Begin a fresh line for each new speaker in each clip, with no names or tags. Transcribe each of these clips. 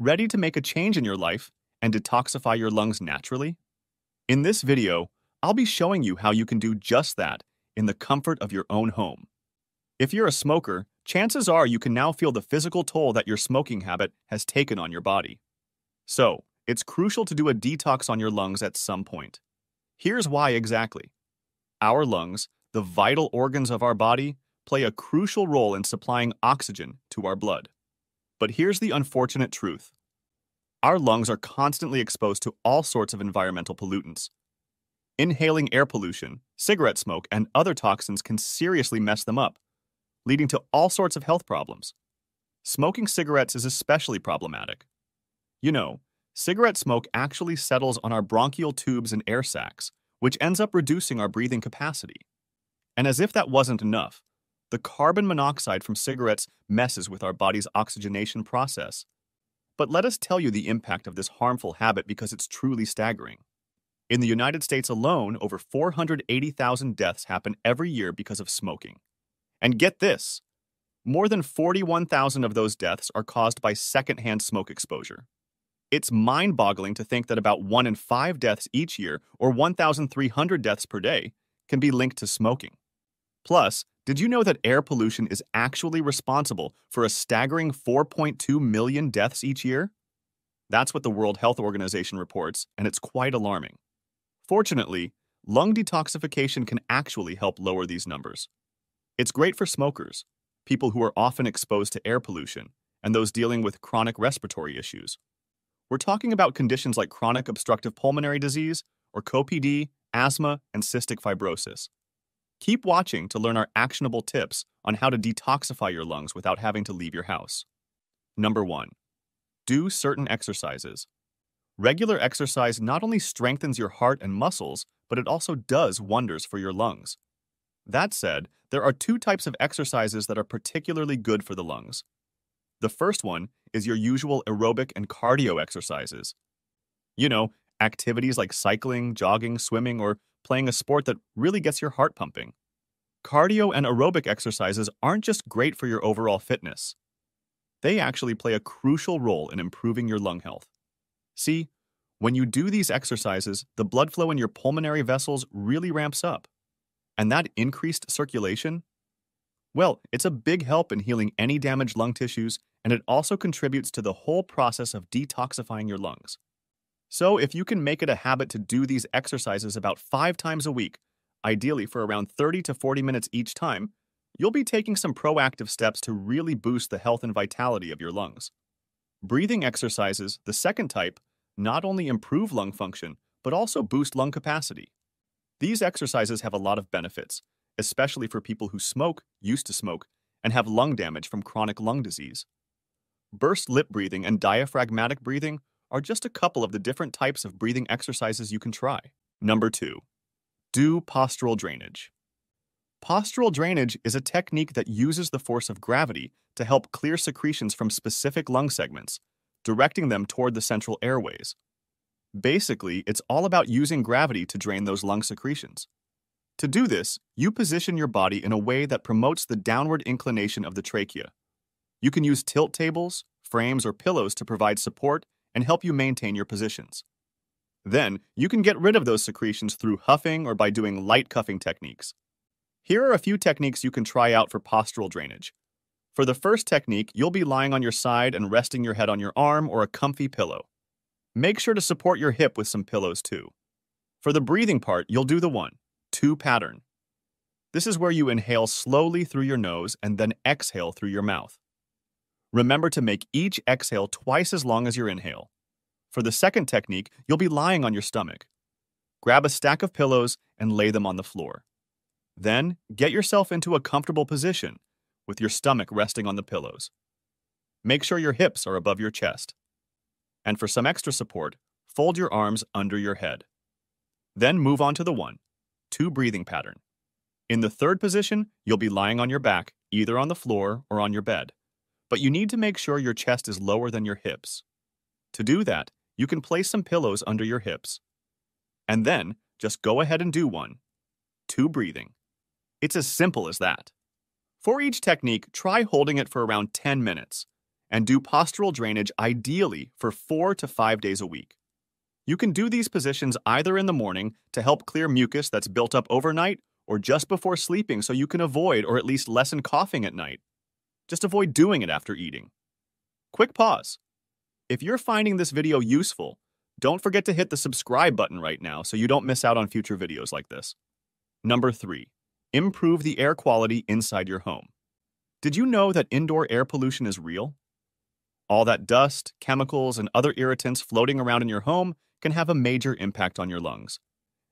Ready to make a change in your life and detoxify your lungs naturally? In this video, I'll be showing you how you can do just that in the comfort of your own home. If you're a smoker, chances are you can now feel the physical toll that your smoking habit has taken on your body. So, it's crucial to do a detox on your lungs at some point. Here's why exactly. Our lungs, the vital organs of our body, play a crucial role in supplying oxygen to our blood. But here's the unfortunate truth. Our lungs are constantly exposed to all sorts of environmental pollutants. Inhaling air pollution, cigarette smoke, and other toxins can seriously mess them up, leading to all sorts of health problems. Smoking cigarettes is especially problematic. You know, cigarette smoke actually settles on our bronchial tubes and air sacs, which ends up reducing our breathing capacity. And as if that wasn't enough, the carbon monoxide from cigarettes messes with our body's oxygenation process. But let us tell you the impact of this harmful habit because it's truly staggering. In the United States alone, over 480,000 deaths happen every year because of smoking. And get this, more than 41,000 of those deaths are caused by secondhand smoke exposure. It's mind-boggling to think that about 1 in 5 deaths each year, or 1,300 deaths per day, can be linked to smoking. Plus, did you know that air pollution is actually responsible for a staggering 4.2 million deaths each year? That's what the World Health Organization reports, and it's quite alarming. Fortunately, lung detoxification can actually help lower these numbers. It's great for smokers, people who are often exposed to air pollution, and those dealing with chronic respiratory issues. We're talking about conditions like chronic obstructive pulmonary disease, or COPD, asthma, and cystic fibrosis. Keep watching to learn our actionable tips on how to detoxify your lungs without having to leave your house. Number 1. Do certain exercises. Regular exercise not only strengthens your heart and muscles, but it also does wonders for your lungs. That said, there are 2 types of exercises that are particularly good for the lungs. The first one is your usual aerobic and cardio exercises. You know, activities like cycling, jogging, swimming, or playing a sport that really gets your heart pumping. Cardio and aerobic exercises aren't just great for your overall fitness. They actually play a crucial role in improving your lung health. See, when you do these exercises, the blood flow in your pulmonary vessels really ramps up. And that increased circulation? Well, it's a big help in healing any damaged lung tissues, and it also contributes to the whole process of detoxifying your lungs. So if you can make it a habit to do these exercises about 5 times a week, ideally for around 30 to 40 minutes each time, you'll be taking some proactive steps to really boost the health and vitality of your lungs. Breathing exercises, the second type, not only improve lung function, but also boost lung capacity. These exercises have a lot of benefits, especially for people who smoke, used to smoke, and have lung damage from chronic lung disease. Burst lip breathing and diaphragmatic breathing are just a couple of the different types of breathing exercises you can try. Number 2. Do postural drainage. Postural drainage is a technique that uses the force of gravity to help clear secretions from specific lung segments, directing them toward the central airways. Basically, it's all about using gravity to drain those lung secretions. To do this, you position your body in a way that promotes the downward inclination of the trachea. You can use tilt tables, frames, or pillows to provide support and help you maintain your positions. Then, you can get rid of those secretions through huffing or by doing light cuffing techniques. Here are a few techniques you can try out for postural drainage. For the first technique, you'll be lying on your side and resting your head on your arm or a comfy pillow. Make sure to support your hip with some pillows too. For the breathing part, you'll do the 1-2 pattern. This is where you inhale slowly through your nose and then exhale through your mouth. Remember to make each exhale twice as long as your inhale. For the second technique, you'll be lying on your stomach. Grab a stack of pillows and lay them on the floor. Then, get yourself into a comfortable position, with your stomach resting on the pillows. Make sure your hips are above your chest. And for some extra support, fold your arms under your head. Then move on to the 1-2 breathing pattern. In the third position, you'll be lying on your back, either on the floor or on your bed. But you need to make sure your chest is lower than your hips. To do that, you can place some pillows under your hips. And then, just go ahead and do 1-2 breathing. It's as simple as that. For each technique, try holding it for around 10 minutes, and do postural drainage ideally for 4 to 5 days a week. You can do these positions either in the morning to help clear mucus that's built up overnight or just before sleeping so you can avoid or at least lessen coughing at night. Just avoid doing it after eating. Quick pause. If you're finding this video useful, don't forget to hit the subscribe button right now so you don't miss out on future videos like this. Number 3. Improve the air quality inside your home. Did you know that indoor air pollution is real? All that dust, chemicals, and other irritants floating around in your home can have a major impact on your lungs.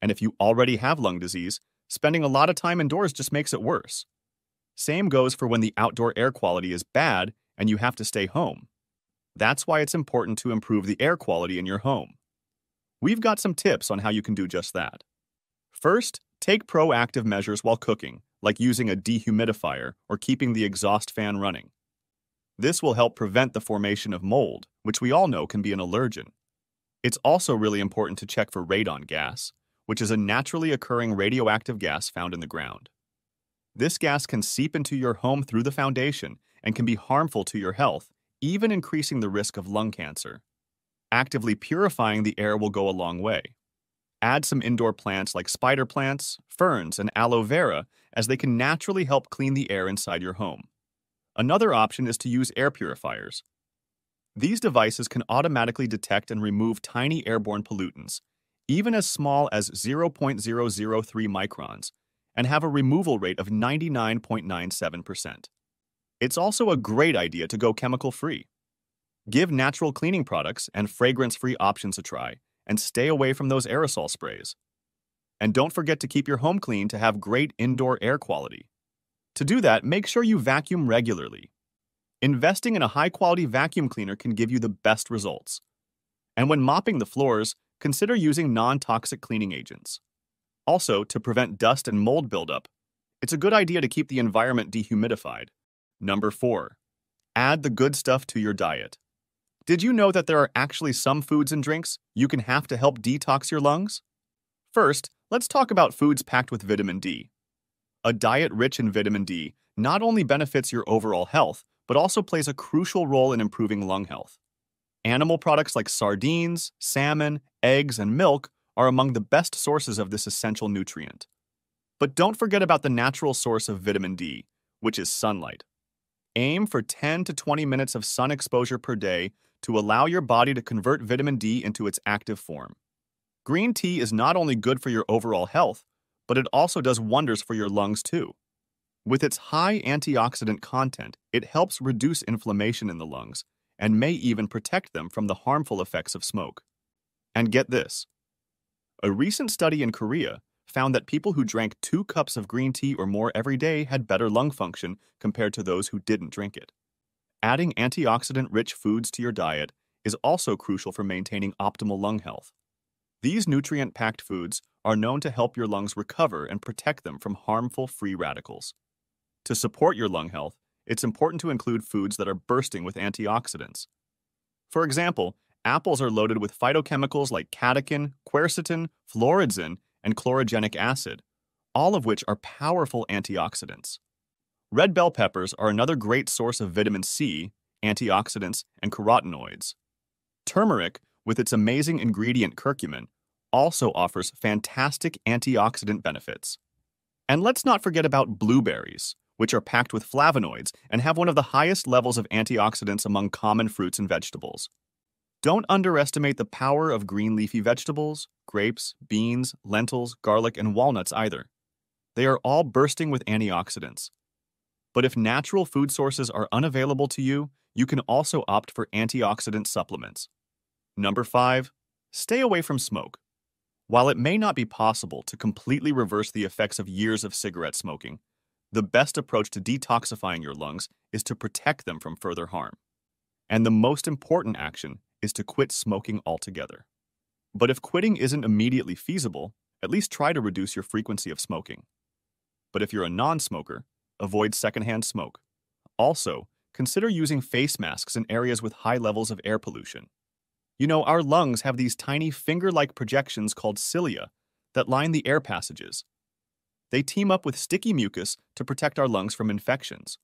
And if you already have lung disease, spending a lot of time indoors just makes it worse. Same goes for when the outdoor air quality is bad and you have to stay home. That's why it's important to improve the air quality in your home. We've got some tips on how you can do just that. First, take proactive measures while cooking, like using a dehumidifier or keeping the exhaust fan running. This will help prevent the formation of mold, which we all know can be an allergen. It's also really important to check for radon gas, which is a naturally occurring radioactive gas found in the ground. This gas can seep into your home through the foundation and can be harmful to your health, even increasing the risk of lung cancer. Actively purifying the air will go a long way. Add some indoor plants like spider plants, ferns, and aloe vera, as they can naturally help clean the air inside your home. Another option is to use air purifiers. These devices can automatically detect and remove tiny airborne pollutants, even as small as 0.003 microns, and have a removal rate of 99.97%. It's also a great idea to go chemical-free. Give natural cleaning products and fragrance-free options a try, and stay away from those aerosol sprays. And don't forget to keep your home clean to have great indoor air quality. To do that, make sure you vacuum regularly. Investing in a high-quality vacuum cleaner can give you the best results. And when mopping the floors, consider using non-toxic cleaning agents. Also, to prevent dust and mold buildup, it's a good idea to keep the environment dehumidified. Number 4. Add the good stuff to your diet. Did you know that there are actually some foods and drinks you can have to help detox your lungs? First, let's talk about foods packed with vitamin D. A diet rich in vitamin D not only benefits your overall health, but also plays a crucial role in improving lung health. Animal products like sardines, salmon, eggs, and milk are among the best sources of this essential nutrient. But don't forget about the natural source of vitamin D, which is sunlight. Aim for 10 to 20 minutes of sun exposure per day to allow your body to convert vitamin D into its active form. Green tea is not only good for your overall health, but it also does wonders for your lungs too. With its high antioxidant content, it helps reduce inflammation in the lungs and may even protect them from the harmful effects of smoke. And get this. A recent study in Korea found that people who drank 2 cups of green tea or more every day had better lung function compared to those who didn't drink it. Adding antioxidant-rich foods to your diet is also crucial for maintaining optimal lung health. These nutrient-packed foods are known to help your lungs recover and protect them from harmful free radicals. To support your lung health, it's important to include foods that are bursting with antioxidants. For example, apples are loaded with phytochemicals like catechin, quercetin, floridin, and chlorogenic acid, all of which are powerful antioxidants. Red bell peppers are another great source of vitamin C, antioxidants, and carotenoids. Turmeric, with its amazing ingredient curcumin, also offers fantastic antioxidant benefits. And let's not forget about blueberries, which are packed with flavonoids and have one of the highest levels of antioxidants among common fruits and vegetables. Don't underestimate the power of green leafy vegetables, grapes, beans, lentils, garlic, and walnuts either. They are all bursting with antioxidants. But if natural food sources are unavailable to you, you can also opt for antioxidant supplements. Number 5. Stay away from smoke. While it may not be possible to completely reverse the effects of years of cigarette smoking, the best approach to detoxifying your lungs is to protect them from further harm. And the most important action is to quit smoking altogether. But if quitting isn't immediately feasible, at least try to reduce your frequency of smoking. But if you're a non-smoker, avoid secondhand smoke. Also, consider using face masks in areas with high levels of air pollution. You know, our lungs have these tiny finger-like projections called cilia that line the air passages. They team up with sticky mucus to protect our lungs from infections.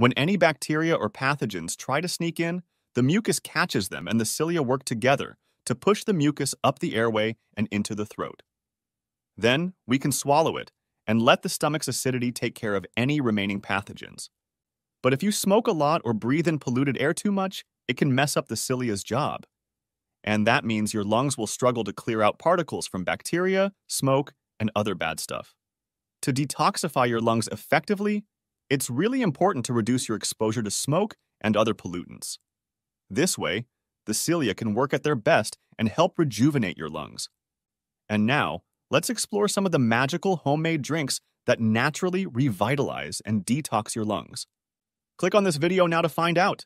When any bacteria or pathogens try to sneak in, the mucus catches them and the cilia work together to push the mucus up the airway and into the throat. Then we can swallow it and let the stomach's acidity take care of any remaining pathogens. But if you smoke a lot or breathe in polluted air too much, it can mess up the cilia's job. And that means your lungs will struggle to clear out particles from bacteria, smoke, and other bad stuff. To detoxify your lungs effectively, it's really important to reduce your exposure to smoke and other pollutants. This way, the cilia can work at their best and help rejuvenate your lungs. And now, let's explore some of the magical homemade drinks that naturally revitalize and detox your lungs. Click on this video now to find out.